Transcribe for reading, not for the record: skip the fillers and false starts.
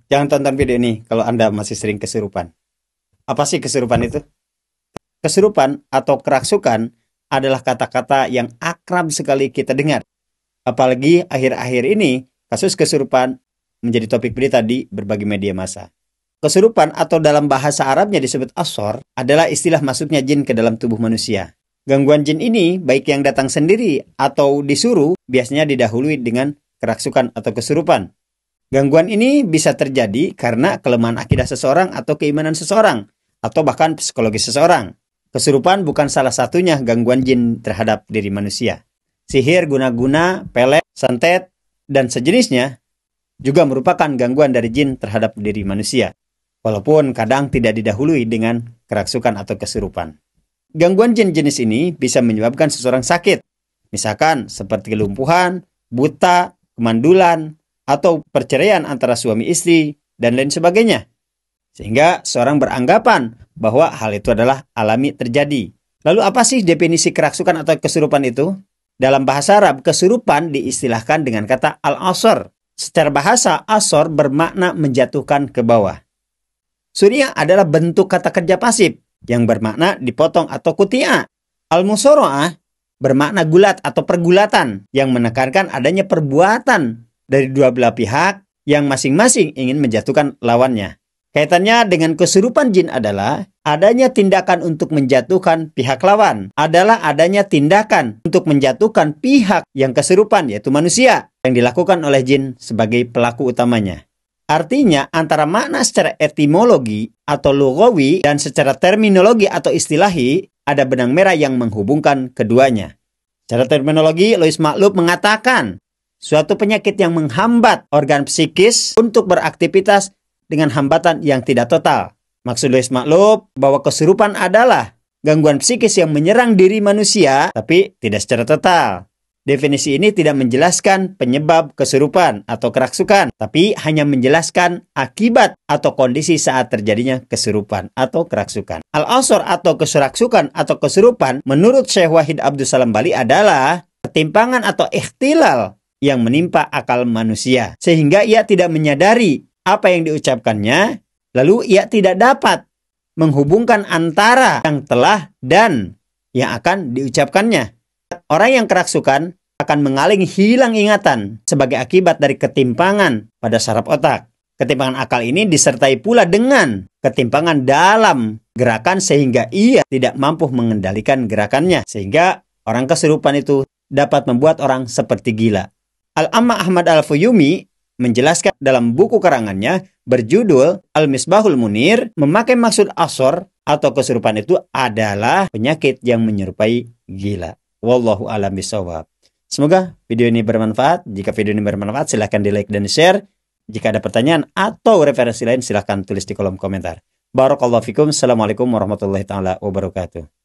Jangan tonton video ini kalau Anda masih sering kesurupan. Apa sih kesurupan itu? Kesurupan atau kerasukan adalah kata-kata yang akrab sekali kita dengar. Apalagi akhir-akhir ini, kasus kesurupan menjadi topik berita di berbagai media massa. Kesurupan atau dalam bahasa Arabnya disebut asor adalah istilah masuknya jin ke dalam tubuh manusia. Gangguan jin ini, baik yang datang sendiri atau disuruh, biasanya didahului dengan kerasukan atau kesurupan. Gangguan ini bisa terjadi karena kelemahan akidah seseorang atau keimanan seseorang, atau bahkan psikologi seseorang. Kesurupan bukan salah satunya gangguan jin terhadap diri manusia. Sihir, guna-guna, pelet, santet, dan sejenisnya juga merupakan gangguan dari jin terhadap diri manusia. Walaupun kadang tidak didahului dengan kerasukan atau kesurupan. Gangguan jin jenis ini bisa menyebabkan seseorang sakit. Misalkan seperti kelumpuhan, buta, kemandulan, atau perceraian antara suami istri, dan lain sebagainya. Sehingga seorang beranggapan bahwa hal itu adalah alami terjadi. Lalu apa sih definisi kerasukan atau kesurupan itu? Dalam bahasa Arab, kesurupan diistilahkan dengan kata al-asor. Secara bahasa, asor bermakna menjatuhkan ke bawah. Surya adalah bentuk kata kerja pasif yang bermakna dipotong atau kutia. Al-musoro'ah bermakna gulat atau pergulatan yang menekankan adanya perbuatan dari dua belah pihak yang masing-masing ingin menjatuhkan lawannya. Kaitannya dengan kesurupan jin adalah adanya tindakan untuk menjatuhkan pihak lawan. Adalah adanya tindakan untuk menjatuhkan pihak yang kesurupan, yaitu manusia, yang dilakukan oleh jin sebagai pelaku utamanya. Artinya antara makna secara etimologi atau lugawi dan secara terminologi atau istilahi ada benang merah yang menghubungkan keduanya. Secara terminologi, Louis Machlup mengatakan suatu penyakit yang menghambat organ psikis untuk beraktivitas dengan hambatan yang tidak total. Maksud Louis Machlup bahwa kesurupan adalah gangguan psikis yang menyerang diri manusia tapi tidak secara total. Definisi ini tidak menjelaskan penyebab kesurupan atau kerasukan, tapi hanya menjelaskan akibat atau kondisi saat terjadinya kesurupan atau kerasukan. Al-asor atau kerasukan atau kesurupan menurut Syekh Wahid Abdul Salam Bali adalah ketimpangan atau ikhtilal yang menimpa akal manusia, sehingga ia tidak menyadari apa yang diucapkannya, lalu ia tidak dapat menghubungkan antara yang telah dan yang akan diucapkannya. Orang yang kerasukan akan mengalami hilang ingatan sebagai akibat dari ketimpangan pada saraf otak. Ketimpangan akal ini disertai pula dengan ketimpangan dalam gerakan sehingga ia tidak mampu mengendalikan gerakannya. Sehingga orang kesurupan itu dapat membuat orang seperti gila. Al-Amma Ahmad Al-Fuyumi menjelaskan dalam buku karangannya berjudul Al-Misbahul Munir, memakai maksud asor atau kesurupan itu adalah penyakit yang menyerupai gila. Wallahu a'lam bishawab. Semoga video ini bermanfaat. Jika video ini bermanfaat, silahkan di like dan share. Jika ada pertanyaan atau referensi lain, silahkan tulis di kolom komentar. Barakallahu fikum. Assalamualaikum warahmatullahi taala wabarakatuh.